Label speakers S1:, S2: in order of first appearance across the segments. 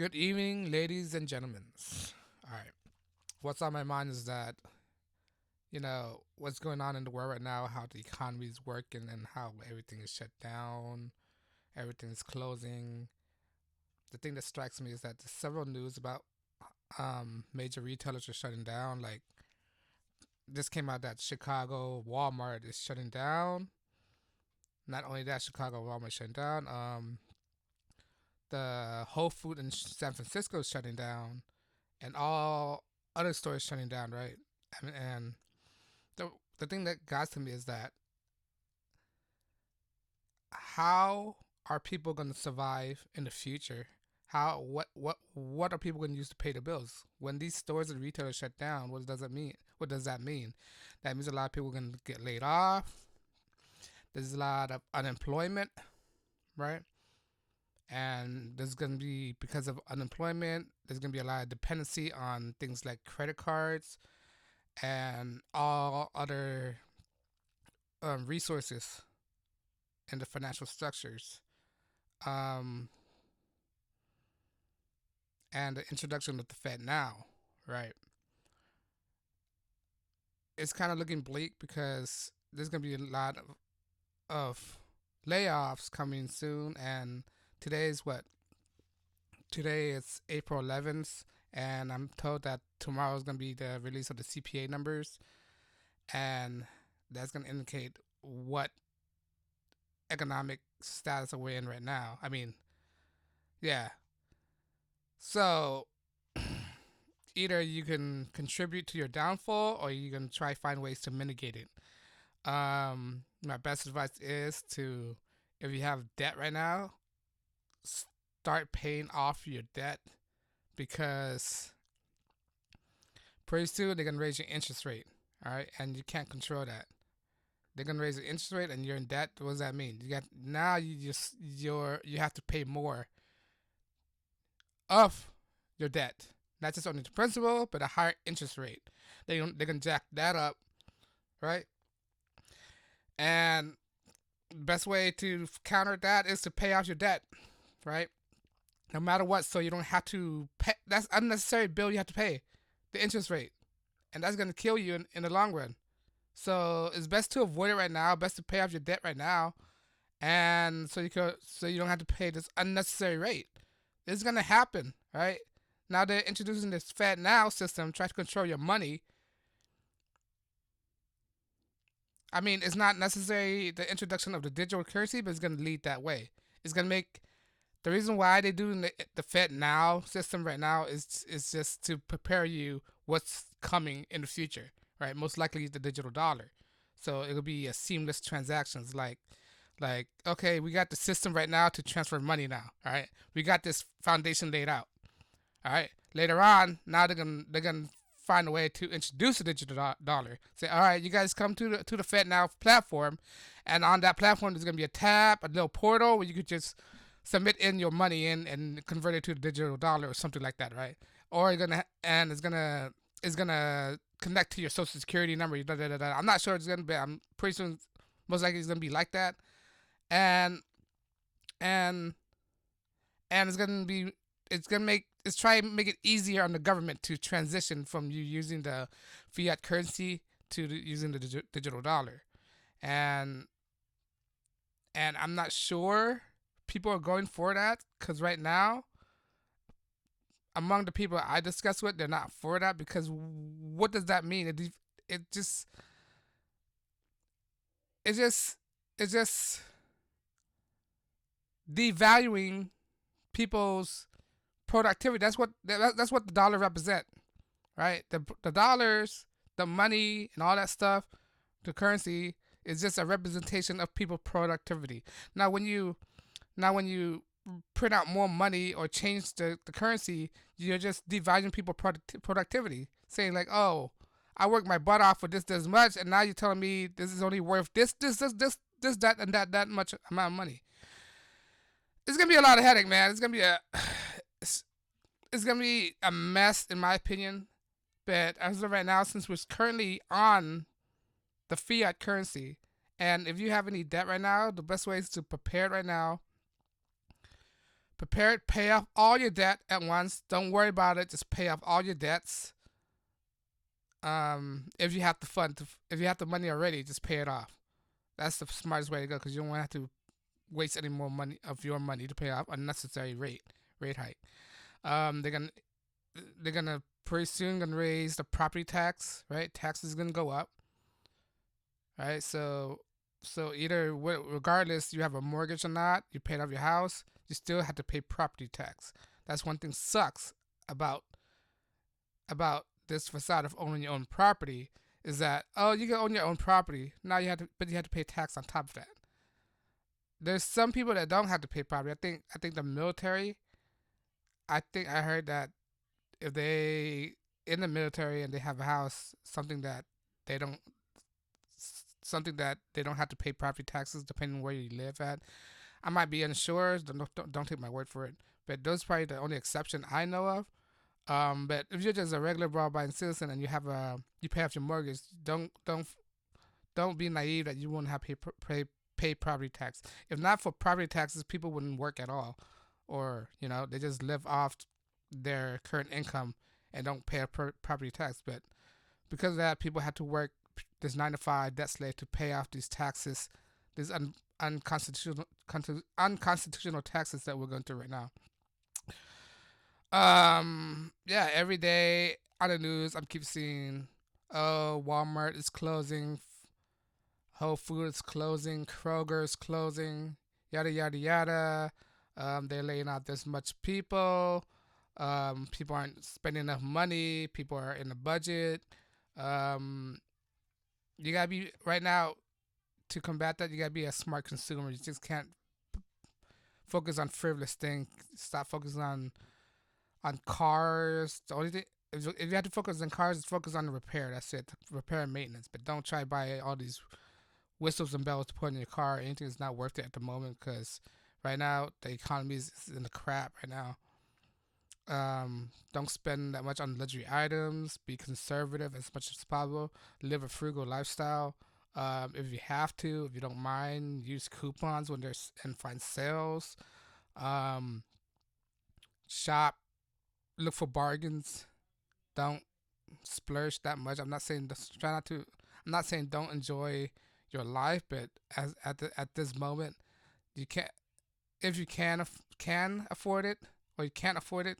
S1: Good evening, ladies and gentlemen. All right. What's on my mind is that, what's going on in the world right now, how the economy is working, and how everything is shut down, everything is closing. The thing that strikes me is that there's several news about major retailers are shutting down. Like, this came out that Chicago Walmart is shutting down. Not only that, Chicago Walmart is shutting down. The Whole Food in San Francisco is shutting down, and all other stores shutting down, right? And the the thing that got to me is that how are people going to survive in the future? How what are people going to use to pay the bills when these stores and retailers shut down? What does that mean? What does that mean? That means a lot of people are going to get laid off. There's a lot of unemployment, right? And there's going to be, because of unemployment, there's going to be a lot of dependency on things like credit cards and all other resources in the financial structures. Um, and the introduction of the Fed now, right? It's kind of looking bleak because there's going to be a lot of layoffs coming soon. And today is what? Today is April 11th, and I'm told that tomorrow is going to be the release of the CPA numbers, and that's going to indicate what economic status we're in right now. I mean, yeah. So either you can contribute to your downfall or you can try find ways to mitigate it. My best advice is to, if you have debt right now, start paying off your debt, because pretty soon they're gonna raise your interest rate. All right, and you can't control that. They're gonna raise the interest rate, and you're in debt. What does that mean? You got now. You have to pay more of your debt, not just only the principal, but a higher interest rate. They can jack that up, right? And best way to counter that is to pay off your debt, right? No matter what, so you don't have to pay. That's unnecessary bill you have to pay, the interest rate, and that's gonna kill you in the long run. So it's best to avoid it right now. Best to pay off your debt right now, and so you don't have to pay this unnecessary rate. It's gonna happen, right? Now they're introducing this Fed Now system, try to control your money. I mean, it's not necessary the introduction of the digital currency, but it's gonna lead that way. It's gonna make the reason why they're doing the Fed Now system right now is just to prepare you what's coming in the future, right? Most likely the digital dollar. So it'll be a seamless transactions, like okay, we got the system right now to transfer money now. All right, we got this foundation laid out. All right, later on, now they're gonna find a way to introduce a digital dollar. Say, all right, you guys come to the Fed Now platform, and on that platform there's gonna be a tab, a little portal where you could just submit in your money in and convert it to a digital dollar or something like that, right? Or you're gonna and it's gonna connect to your social security number. Da, da, da, da. I'm not sure it's gonna be. I'm pretty soon, most likely it's gonna be like that, and and and it's try to make it easier on the government to transition from you using the fiat currency to using the digital dollar, and I'm not sure people are going for that, because right now, among the people I discuss with, they're not for that, because what does that mean? It just it just it's just devaluing people's productivity. That's what the dollar represent, right? The dollars, the money, and all that stuff, the currency is just a representation of people's productivity. Now, when you print out more money or change the currency, you're just devaluing people's productivity, saying like, oh, I worked my butt off for this much, and now you're telling me this is only worth this that and that much amount of money. It's gonna be a lot of headache, man. It's, it's gonna be a mess, in my opinion. But as of right now, since we're currently on the fiat currency, and if you have any debt right now, the best way is to prepare it right now. Prepare it. Pay off all your debt at once. Don't worry about it. Just pay off all your debts. If you have the if you have the money already, just pay it off. That's the smartest way to go because you don't want to have to waste any more money of your money to pay off unnecessary rate hike. They're gonna pretty soon gonna raise the property tax. Right, taxes gonna go up. Right, so either regardless you have a mortgage or not, you paid off your house, you still have to pay property tax. That's one thing sucks about this facade of owning your own property is that, oh, you can own your own property now, you have to pay tax on top of that. There's some people that don't have to pay property. I think the military. I think I heard that if they in the military and they have a house, they don't something that they don't have to pay property taxes depending on where you live at. I might be unsure. Don't take my word for it. But those are probably the only exception I know of. But if you're just a regular law-abiding citizen and you pay off your mortgage, don't be naive that you won't have to pay property tax. If not for property taxes, people wouldn't work at all, or they just live off their current income and don't pay a property tax. But because of that, people have to work this 9 to 5 debt slave to pay off these taxes, these unconstitutional taxes that we're going through right now. Yeah, every day on the news, I'm keep seeing, oh, Walmart is closing, Whole Foods is closing, Kroger is closing, yada yada yada. They're laying out this much people. People aren't spending enough money. People are in the budget. Um, you gotta be right now to combat that. You gotta be a smart consumer. You just can't focus on frivolous things. Stop focusing on cars. The only thing, if you have to focus on cars, focus on the repair. That's it, repair and maintenance. But don't try to buy all these whistles and bells to put in your car. Anything is not worth it at the moment because right now the economy is in the crap right now. Don't spend that much on luxury items. Be conservative as much as possible. Live a frugal lifestyle. If you have to, if you don't mind, use coupons when there's and find sales. Um, Shop, look for bargains. Don't splurge that much. I'm not saying try not to. I'm not saying don't enjoy your life, but at this moment, you can't. If you can afford it, or you can't afford it,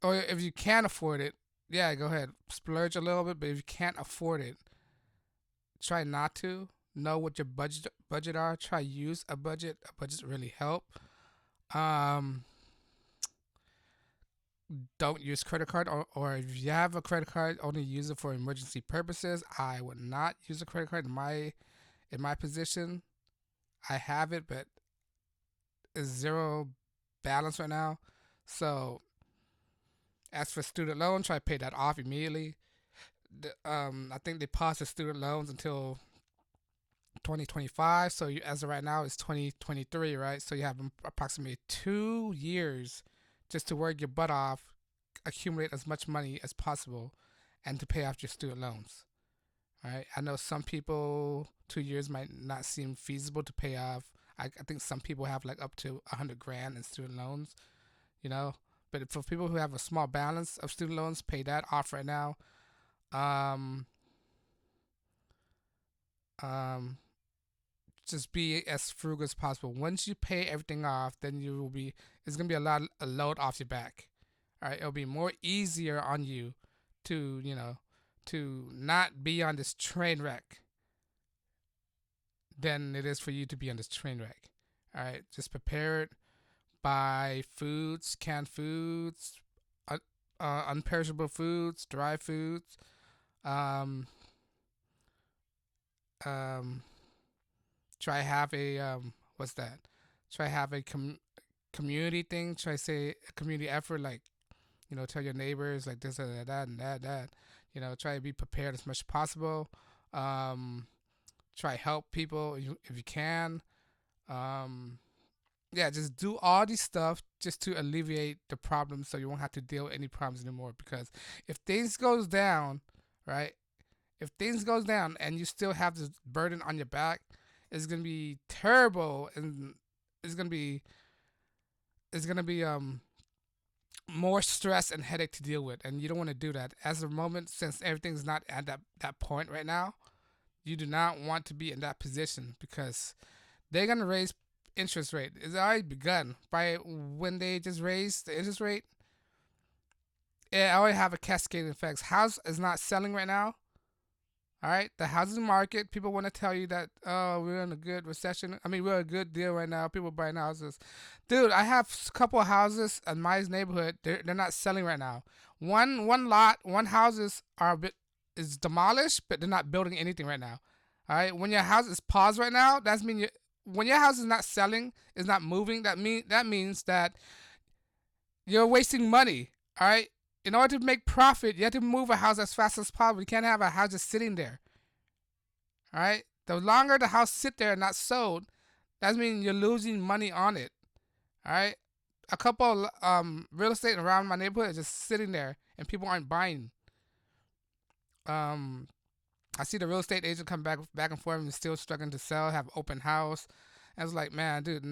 S1: or if you can afford it, yeah, go ahead, splurge a little bit. But if you can't afford it, try not to. Know what your budget are. Try use a budget. A budget really help. Um, don't use credit card, or if you have a credit card, only use it for emergency purposes. I would not use a credit card in my position. I have it, but it's zero balance right now. So as for student loan, try to pay that off immediately. I think they paused the student loans until 2025. So as of right now, it's 2023, right? So you have approximately 2 years just to work your butt off, accumulate as much money as possible, and to pay off your student loans. Right? I know some people 2 years might not seem feasible to pay off. I think some people have like up to 100 grand in student loans, you know. But for people who have a small balance of student loans, pay that off right now. Um, um, just be as frugal as possible. Once you pay everything off, then it's gonna be a load off your back. All right, it'll be more easier on you to to not be on this train wreck than it is for you to be on this train wreck. All right, just prepare it. Buy foods, canned foods, unperishable foods, dry foods. Um, um, Try have a what's that? Try have a community thing. Try say a community effort, like tell your neighbors like this and that and that. Try to be prepared as much as possible. Um, Try help people if you can. Um, yeah, just do all these stuff just to alleviate the problems, so you won't have to deal with any problems anymore. Because if things goes down, right? If things goes down and you still have this burden on your back, it's gonna be terrible, and it's gonna be it's gonna be more stress and headache to deal with, and you don't want to do that. As the moment, since everything's not at that point right now, you do not want to be in that position because they're gonna raise interest rate. It's already begun by when they just raised the interest rate. It already have a cascading effects. House is not selling right now. All right, the housing market. People want to tell you that we're in a good recession. I mean, we're a good deal right now. People buying houses, dude. I have a couple of houses in my neighborhood. They're not selling right now. One lot, one houses are a bit is demolished, but they're not building anything right now. All right, when your house is paused right now, that's mean you when your house is not selling, is not moving. That means that you're wasting money. All right. In order to make profit, you have to move a house as fast as possible. You can't have a house just sitting there. All right. The longer the house sit there and not sold, that means you're losing money on it. All right. A couple of real estate around my neighborhood is just sitting there and people aren't buying. Um, I see the real estate agent come back and forth and still struggling to sell, have open house. And I was like, man, dude,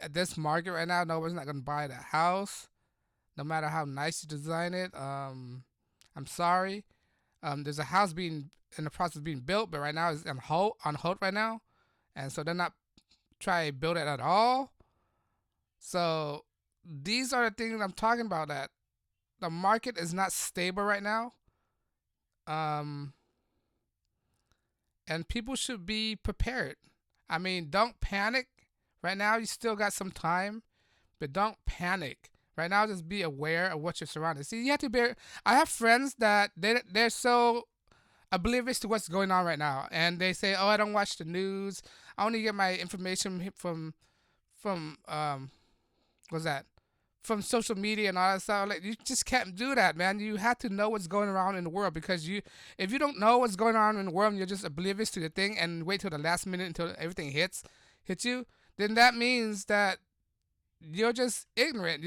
S1: at this market right now, nobody's not gonna buy that house, no matter how nice you design it. I'm sorry. There's a house being in the process of being built, but right now it's on hold right now, and so they're not trying to build it at all. So these are the things I'm talking about. That the market is not stable right now. Um, and people should be prepared. I mean, don't panic. Right now, you still got some time, but don't panic. Right now, just be aware of what you're surrounded. See, you have to be. I have friends that they're so oblivious to what's going on right now, and they say, "Oh, I don't watch the news. I only get my information from what's that? From social media and all that stuff." Like, you just can't do that, man. You have to know what's going around in the world because if you don't know what's going on in the world, and you're just oblivious to the thing and wait till the last minute until everything hits you, then that means that you're just ignorant.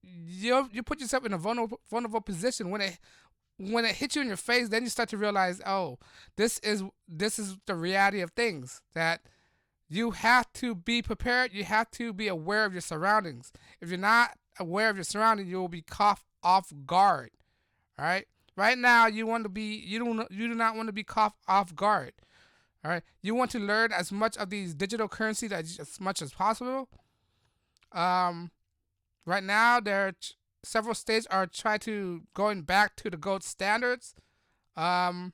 S1: You put yourself in a vulnerable position when it hits you in your face. Then you start to realize, oh, this is the reality of things. That you have to be prepared. You have to be aware of your surroundings. If you're not aware of your surroundings, you will be caught off guard. All right. Right now, you do not want to be caught off guard. All right. You want to learn as much of these digital currencies as much as possible. Um, right now, several states are trying to going back to the gold standards. Um,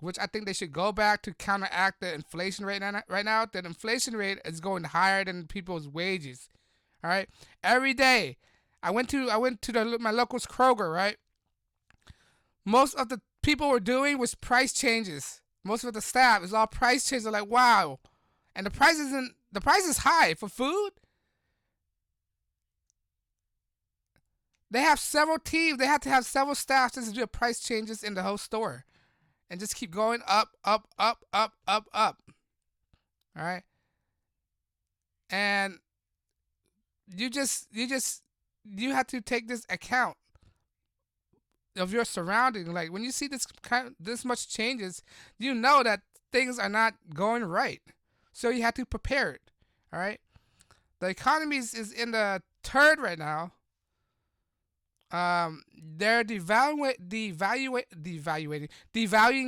S1: which I think they should go back to counteract the inflation rate right now. The inflation rate is going higher than people's wages. All right, every day, I went to my local's Kroger. Right, most of the people were doing was price changes. Most of the staff is all price changes. They're like, wow, and the price is high for food. They have several teams. They have to have several staff just to do price changes in the whole store, and just keep going up, up, up, up, up, up. All right, and you have to take this account of your surrounding. Like when you see this much changes, you know that things are not going right. So you have to prepare it. All right, the economy is in the third right now. They're devaluing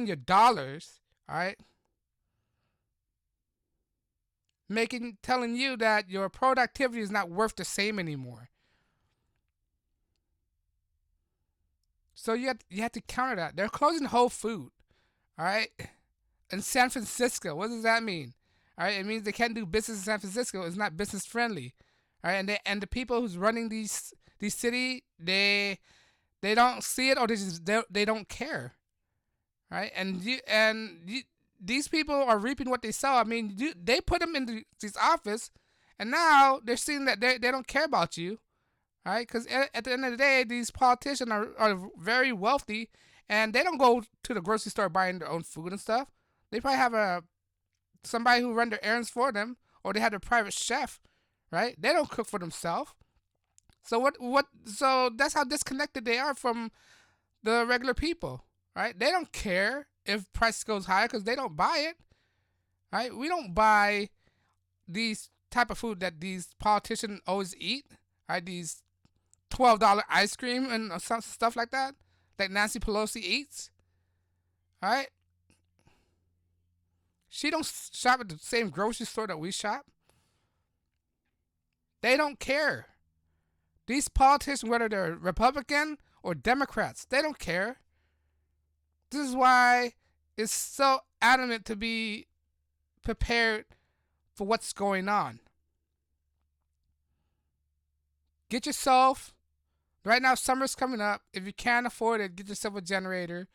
S1: your dollars. All right, telling you that your productivity is not worth the same anymore. So you have to counter that. They're closing Whole Food. All right, in San Francisco. What does that mean? All right, it means they can't do business in San Francisco. It's not business friendly. All right, and the people who's running these city, they don't see it, or they don't care. Right, these people are reaping what they sow. I mean, they put them in this office, and now they're seeing that they don't care about you. Right, because at the end of the day, these politicians are very wealthy, and they don't go to the grocery store buying their own food and stuff. They probably have somebody who run their errands for them, or they have a private chef. Right, they don't cook for themselves. So So that's how disconnected they are from the regular people. Right, they don't care if price goes higher because they don't buy it. Right, we don't buy these type of food that these politicians always eat, right? These $12 ice cream and some stuff like that, like Nancy Pelosi eats, right? She don't shop at the same grocery store that we shop. They don't care. These politicians, whether they're Republican or Democrats, they don't care. This is why it's so adamant to be prepared for what's going on. Get yourself, right now summer's coming up. If you can't afford it, get yourself a generator,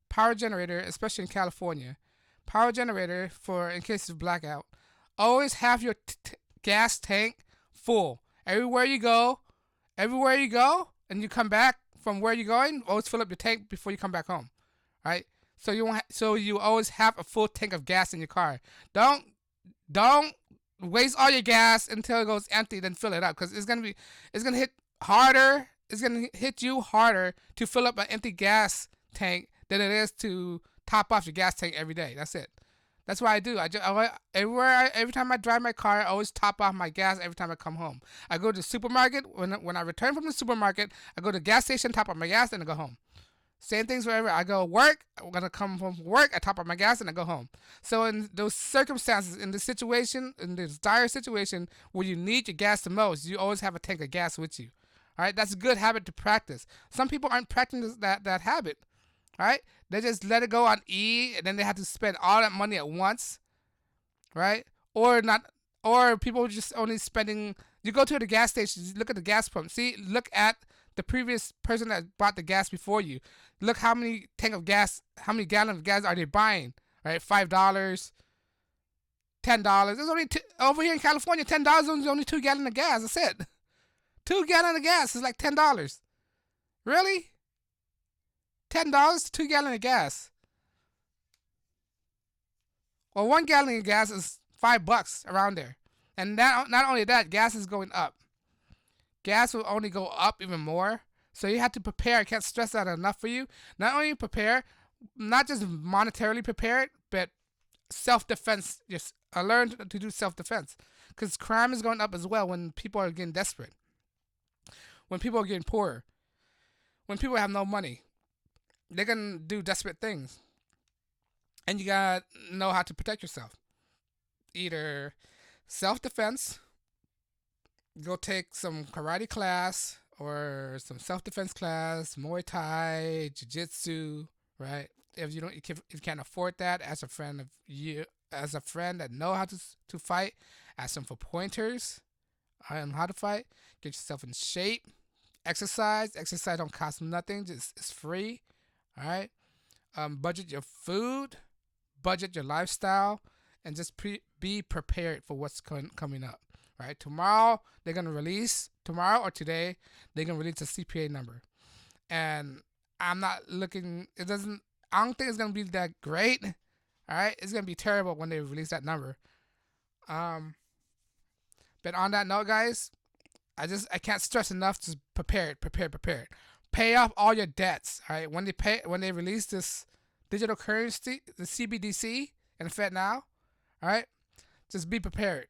S1: power generator, especially in California. Power generator for in case of blackout. Always have your gas tank full. Everywhere you go, and you come back from where you're going, always fill up your tank before you come back home, right? So you always have a full tank of gas in your car. Don't waste all your gas until it goes empty, then fill it up, because it's gonna hit harder. It's gonna hit you harder to fill up an empty gas tank than it is to top off your gas tank every day. That's it. That's what I do. Every time I drive my car, I always top off my gas every time I come home. I go to the supermarket. When I return from the supermarket, I go to the gas station, top off my gas, and I go home. Same things wherever I go work. I'm gonna come from work. I top up my gas and I go home. So in those circumstances, in this situation, in this dire situation where you need your gas the most, you always have a tank of gas with you. All right, that's a good habit to practice. Some people aren't practicing that habit. All right, they just let it go on E, and then they have to spend all that money at once. Right, or not, or people just only spending. You go to the gas station, you look at the gas pump. Look at the previous person that bought the gas before you. Look how many how many gallons of gas are they buying? Right, $5, $10. There's only over here in California. $10 is only 2 gallons of gas. That's it. 2 gallons of gas is like $10. Really? $10, 2 gallons of gas. Well, 1 gallon of gas is $5 around there, and not only that, gas is going up. Gas will only go up even more. So you have to prepare. I can't stress that enough for you. Not only prepare, not just monetarily prepared, but self-defense. Just learn to do self-defense, because crime is going up as well when people are getting desperate, when people are getting poorer, when people have no money. They're gonna do desperate things, and you gotta know how to protect yourself. Either self-defense, go take some karate class or some self-defense class, Muay Thai, Jiu-Jitsu, right? If you can't afford that, as a friend that know how to fight, ask them for pointers on how to fight. Get yourself in shape. Exercise don't cost nothing. Just it's free. All right. Budget your food, budget your lifestyle, and just be prepared for what's coming up. Right, tomorrow or today they're gonna release a CPA number, and I'm not looking. I don't think it's gonna be that great. All right, it's gonna be terrible when they release that number. But on that note, guys, I can't stress enough to prepare it. Pay off all your debts. All right, when they release this digital currency, the CBDC and FedNow, all right, just be prepared.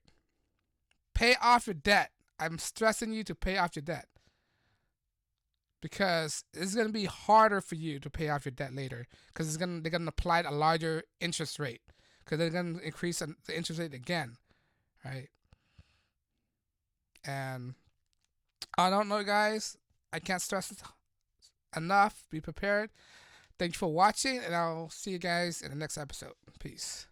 S1: Pay off your debt. I'm stressing you to pay off your debt, because it's going to be harder for you to pay off your debt later, because they're going to apply a larger interest rate, because they're going to increase the interest rate again, right? And I don't know, guys. I can't stress it enough. Be prepared. Thank you for watching, and I'll see you guys in the next episode. Peace.